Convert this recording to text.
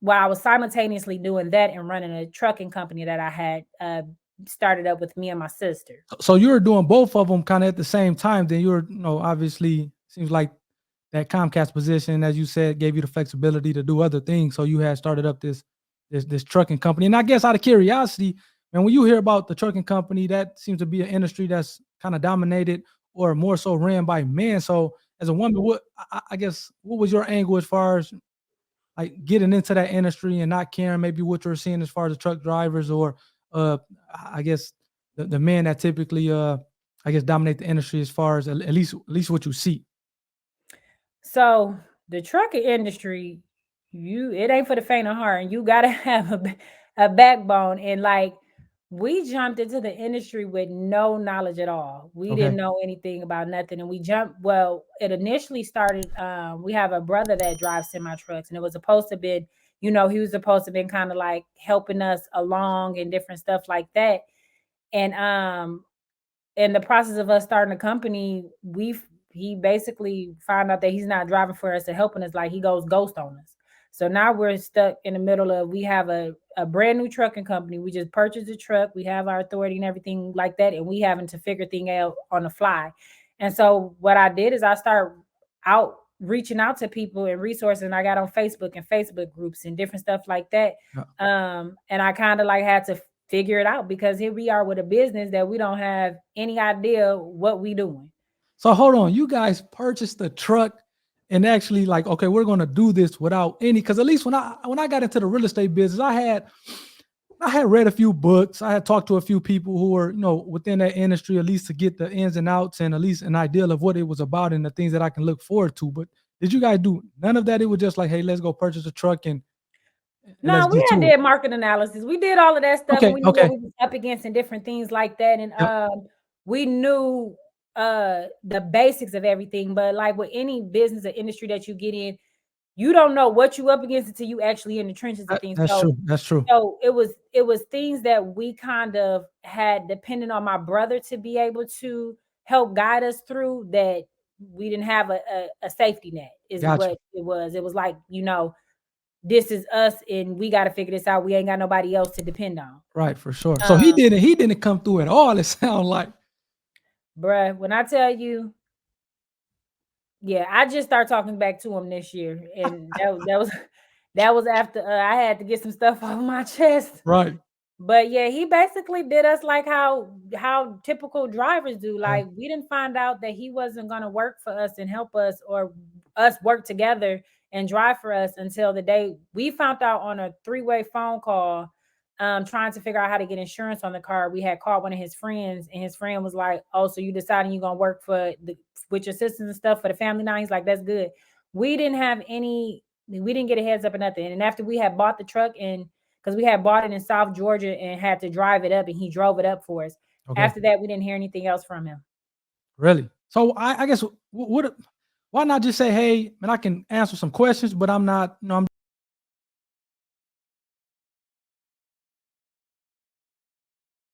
well, I was simultaneously doing that and running a trucking company that I had started up with me and my sister. So you were doing both of them kind of at the same time. Then you were, obviously seems like that Comcast position, as you said, gave you the flexibility to do other things. So you had started up this trucking company. And I guess out of curiosity, and when you hear about the trucking company, that seems to be an industry that's kind of dominated or more so ran by men. So as a woman, I guess what was your angle as far as like getting into that industry and not caring maybe what you're seeing as far as the truck drivers or uh I guess the men that typically I guess dominate the industry as far as at least what you see. So the trucking industry, it ain't for the faint of heart, and you gotta have a backbone. And like we jumped into the industry with no knowledge at all. We didn't Okay. know anything about nothing, and we jumped. Well, it initially started. We have a brother that drives semi trucks, and it was supposed to be, he was supposed to be kind of like helping us along and different stuff like that. And in the process of us starting a company, he basically found out that he's not driving for us and helping us, like he goes ghost on us. So now we're stuck in the middle of, we have a brand new trucking company. We just purchased a truck. We have our authority and everything like that. And we having to figure things out on the fly. And so what I did is I started out reaching out to people and resources. And I got on Facebook and Facebook groups and different stuff like that. Yeah. And I kind of like had to figure it out, because here we are with a business that we don't have any idea what we doing. So hold on, you guys purchased the truck and actually like, okay, we're gonna do this without any, because at least when I got into the real estate business, I had read a few books. I had talked to a few people who were, within that industry, at least to get the ins and outs and at least an idea of what it was about and the things that I can look forward to. But did you guys do none of that? It was just like, hey, let's go purchase a truck and let's No, we get had to it. did market analysis. We did all of that stuff, and Okay, we knew what okay. we was up against and different things like that. And Yep. we knew the basics of everything. But like with any business or industry that you get in, you don't know what you up against until you actually in the trenches of things. That's So true. That's true. so it was things that we kind of had dependent on my brother to be able to help guide us through, that we didn't have a safety net, is Gotcha. what it was. It was like, this is us and we got to figure this out. We ain't got nobody else to depend on. Right, for sure. So he Um, didn't he didn't come through at all. It sound like. Bruh, when I tell you, yeah, I just started talking back to him this year, and that was that was after I had to get some stuff off my chest. Right. But yeah, he basically did us like how typical drivers do. Yeah. Like we didn't find out that he wasn't gonna work for us and help us, or us work together and drive for us, until the day we found out on a three-way phone call, trying to figure out how to get insurance on the car. We had called one of his friends, and his friend was like, "Oh, so you deciding you're gonna work for the with your sisters and stuff for the family now?" He's like, "That's good." We didn't have any. We didn't get a heads up or nothing. And after we had bought the truck, and because we had bought it in South Georgia and had to drive it up, and he drove it up for us. Okay. After that, we didn't hear anything else from him. Really? So I guess what why not just say, hey, man, I can answer some questions, but I'm not, I'm